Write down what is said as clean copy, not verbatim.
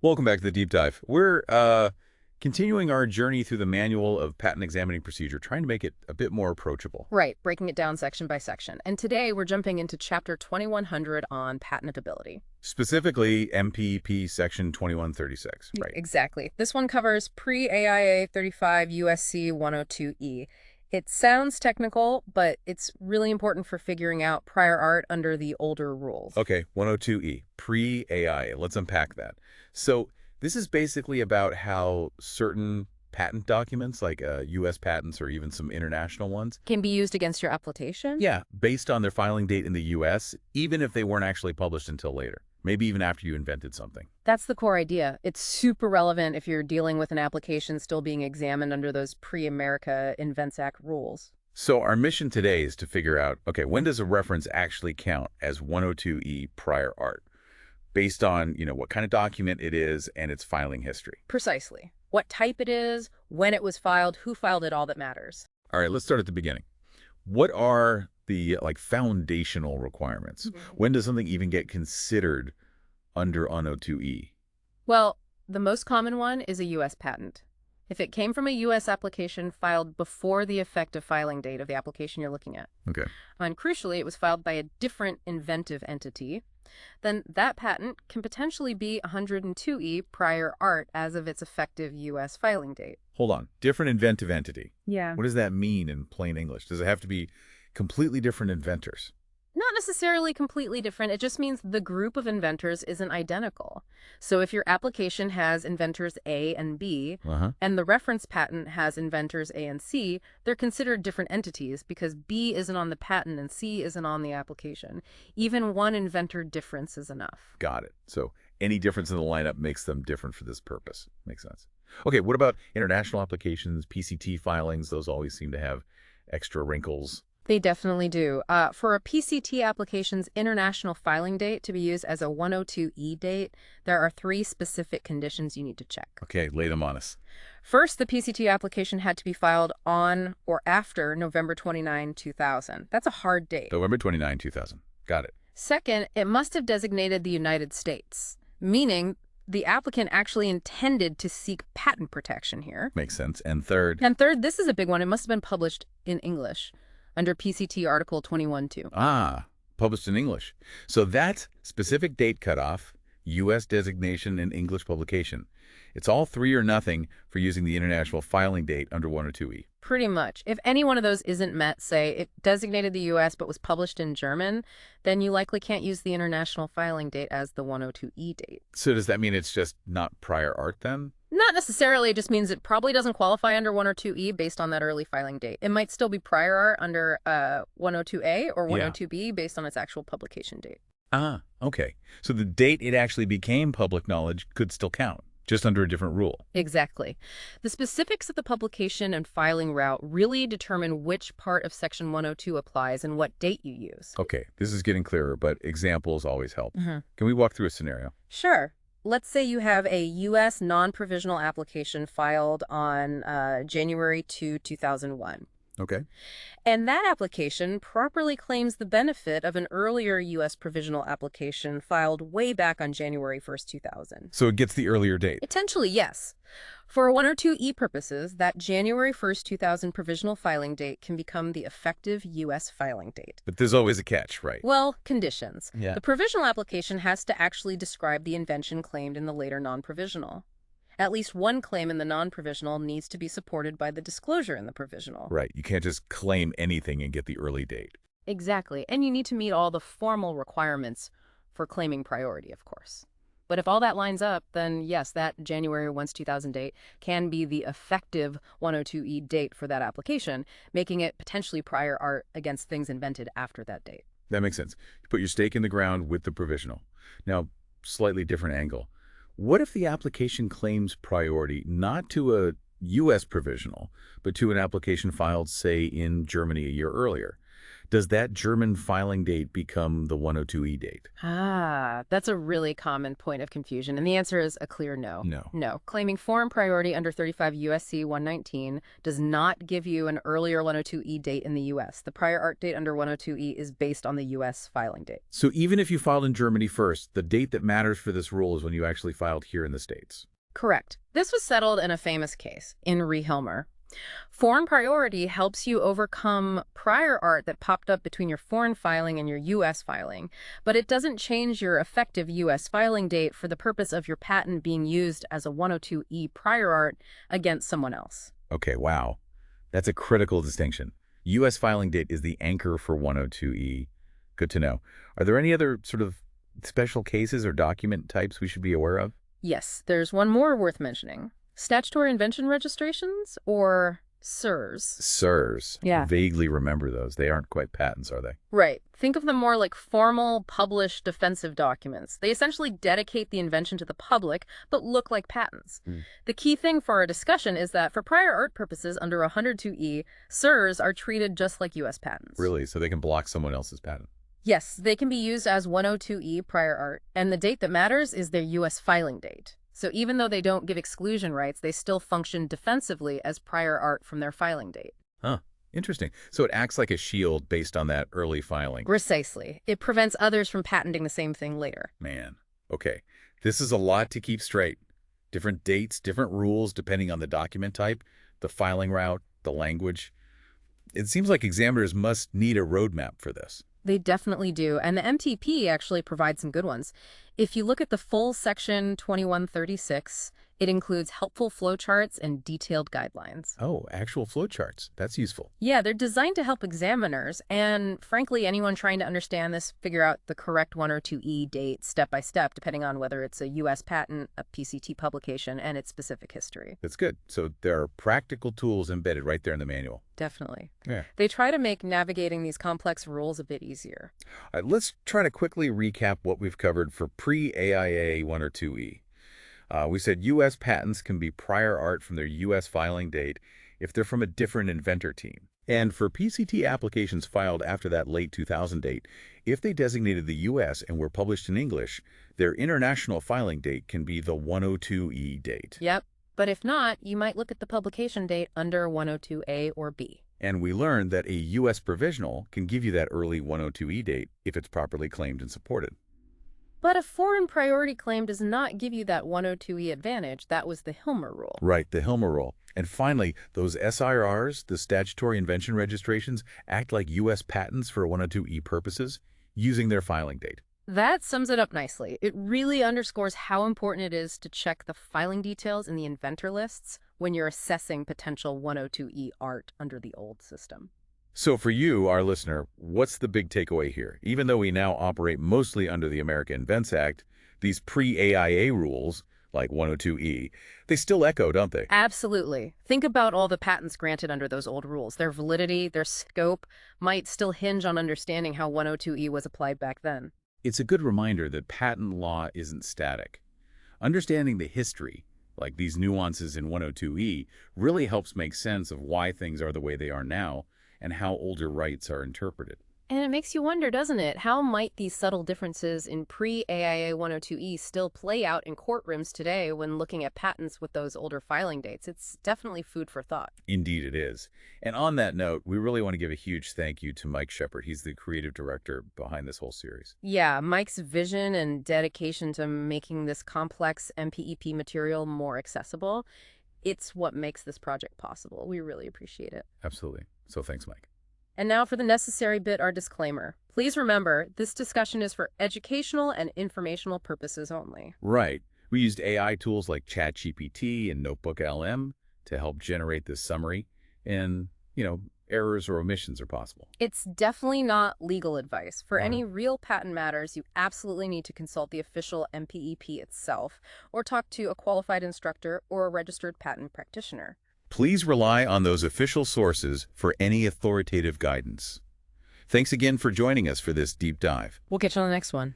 Welcome back to the deep dive. We're continuing our journey through the Manual of Patent Examining Procedure, trying to make it a bit more approachable. Right, breaking it down section by section. And today we're jumping into Chapter 2100 on patentability. Specifically, MPEP Section 2136, right? Exactly. This one covers Pre-AIA 35 U.S.C. 102E. It sounds technical, but it's really important for figuring out prior art under the older rules. Okay, 102E, Pre-AIA. Let's unpack that. So this is basically about how certain patent documents, like U.S. patents or even some international ones, Can be used against your application? yeah, based on their filing date in the U.S., even if they weren't actually published until later, maybe even after you invented something. That's the core idea. It's super relevant if you're dealing with an application still being examined under those pre-America Invents Act rules. So our mission today is to figure out, okay, when does a reference actually count as 102E prior art? Based on, what kind of document it is and its filing history. Precisely. What type it is, when it was filed, who filed it, all that matters. All right, let's start at the beginning. What are the foundational requirements? When does something even get considered under 102E? Well, the most common one is a U.S. patent. If it came from a U.S. application filed before the effective filing date of the application you're looking at, Okay. and crucially, it was filed by a different inventive entity, then that patent can potentially be 102E prior art as of its effective U.S. filing date. Hold on. Different inventive entity. Yeah. What does that mean in plain English? Does it have to be completely different inventors? Not necessarily completely different. It just means the group of inventors isn't identical. So if your application has inventors A and B, and the reference patent has inventors A and C, they're considered different entities because B isn't on the patent and C isn't on the application. Even one inventor difference is enough. Got it. So any difference in the lineup makes them different for this purpose. Makes sense. Okay, what about international applications, PCT filings? Those always seem to have extra wrinkles. They definitely do. For a PCT application's international filing date to be used as a 102E date, there are 3 specific conditions you need to check. Okay, lay them on us. First, the PCT application had to be filed on or after November 29, 2000. That's a hard date. November 29, 2000. Got it. Second, it must have designated the United States, meaning the applicant actually intended to seek patent protection here. Makes sense. And third? And third, this is a big one. It must have been published in English under PCT Article 21.2. Ah, published in English. So that specific date cutoff, U.S. designation, and English publication. It's all 3 or nothing for using the international filing date under 102E. Pretty much. If any one of those isn't met, say it designated the U.S. but was published in German, then you likely can't use the international filing date as the 102E date. So does that mean it's just not prior art then? Not necessarily. It just means it probably doesn't qualify under 102E based on that early filing date. It might still be prior art under 102A or 102B based on its actual publication date. Ah, okay. So the date it actually became public knowledge could still count, just under a different rule. Exactly. The specifics of the publication and filing route really determine which part of Section 102 applies and what date you use. Okay, this is getting clearer, but examples always help. Can we walk through a scenario? Sure. Let's say you have a U.S. non-provisional application filed on January 2, 2001. Okay. And that application properly claims the benefit of an earlier U.S. provisional application filed way back on January 1st, 2000. So it gets the earlier date. Potentially, yes. For 102E purposes, that January 1st, 2000 provisional filing date can become the effective U.S. filing date. But there's always a catch, right? Well, conditions. Yeah. The provisional application has to actually describe the invention claimed in the later non-provisional. At least one claim in the non-provisional needs to be supported by the disclosure in the provisional. Right. You can't just claim anything and get the early date. Exactly. And you need to meet all the formal requirements for claiming priority, of course. But if all that lines up, then yes, that January 1, 2000 date can be the effective 102E date for that application, making it potentially prior art against things invented after that date. That makes sense. You put your stake in the ground with the provisional. Now, slightly different angle. What if the application claims priority not to a U.S. provisional, but to an application filed, say, in Germany a year earlier? does that German filing date become the 102e date? Ah, that's a really common point of confusion, and the answer is a clear no. No. No, claiming foreign priority under 35 U.S.C. 119 does not give you an earlier 102e date in the U.S. The prior art date under 102e is based on the U.S. filing date. So even if you filed in Germany first, the date that matters for this rule is when you actually filed here in the States. Correct. This was settled in a famous case, in re Hilmer. Foreign priority helps you overcome prior art that popped up between your foreign filing and your U.S. filing, but it doesn't change your effective U.S. filing date for the purpose of your patent being used as a 102e prior art against someone else. Okay, wow. That's a critical distinction. U.S. filing date is the anchor for 102e. Good to know. Are there any other sort of special cases or document types we should be aware of? Yes, there's one more worth mentioning. Statutory Invention Registrations, or SIRS. SIRS. Yeah. Vaguely remember those. They aren't quite patents, are they? Right. Think of them more like formal, published, defensive documents. They essentially dedicate the invention to the public, but look like patents. The key thing for our discussion is that for prior art purposes under 102e, SIRS are treated just like U.S. patents. Really? So they can block someone else's patent? Yes, they can be used as 102e prior art, and the date that matters is their U.S. filing date. So even though they don't give exclusion rights, they still function defensively as prior art from their filing date. Huh. Interesting. So it acts like a shield based on that early filing. Precisely. It prevents others from patenting the same thing later. Man. Okay. This is a lot to keep straight. Different dates, different rules depending on the document type, the filing route, the language. It seems like examiners must need a roadmap for this. They definitely do, and the MTP actually provides some good ones. If you look at the full section 2136, it includes helpful flowcharts and detailed guidelines. Oh, actual flowcharts. That's useful. Yeah, they're designed to help examiners and, frankly, anyone trying to understand this, figure out the correct 102e date step by step, depending on whether it's a U.S. patent, a PCT publication, and its specific history. That's good. So there are practical tools embedded right there in the manual. Definitely. Yeah. They try to make navigating these complex rules a bit easier. All right, let's try to quickly recap what we've covered for pre-AIA 102e. We said U.S. patents can be prior art from their U.S. filing date if they're from a different inventor team. And for PCT applications filed after that late 2000 date, if they designated the U.S. and were published in English, their international filing date can be the 102e date. Yep. But if not, you might look at the publication date under 102A or B. And we learned that a U.S. provisional can give you that early 102e date if it's properly claimed and supported. But a foreign priority claim does not give you that 102e advantage. That was the Hilmer rule. Right, the Hilmer rule. And finally, those SIRs, the Statutory Invention Registrations, act like U.S. patents for 102e purposes, using their filing date. That sums it up nicely. It really underscores how important it is to check the filing details in the inventor lists when you're assessing potential 102e art under the old system. So for you, our listener, what's the big takeaway here? Even though we now operate mostly under the America Invents Act, these pre-AIA rules, like 102e, they still echo, don't they? Absolutely. Think about all the patents granted under those old rules. Their validity, their scope might still hinge on understanding how 102e was applied back then. It's a good reminder that patent law isn't static. Understanding the history, like these nuances in 102e, really helps make sense of why things are the way they are now and how older rights are interpreted. And it makes you wonder, doesn't it? How might these subtle differences in pre-AIA 102e still play out in courtrooms today when looking at patents with those older filing dates? It's definitely food for thought. Indeed it is. And on that note, we really want to give a huge thank you to Mike Shepard. He's the creative director behind this whole series. Yeah, Mike's vision and dedication to making this complex MPEP material more accessible, it's what makes this project possible. We really appreciate it. Absolutely. So thanks, Mike. And now for the necessary bit, our disclaimer. Please remember, this discussion is for educational and informational purposes only. Right. We used AI tools like ChatGPT and NotebookLM to help generate this summary, and, errors or omissions are possible. It's definitely not legal advice. For any real patent matters, you absolutely need to consult the official MPEP itself, or talk to a qualified instructor or a registered patent practitioner. Please rely on those official sources for any authoritative guidance. Thanks again for joining us for this deep dive. We'll catch you on the next one.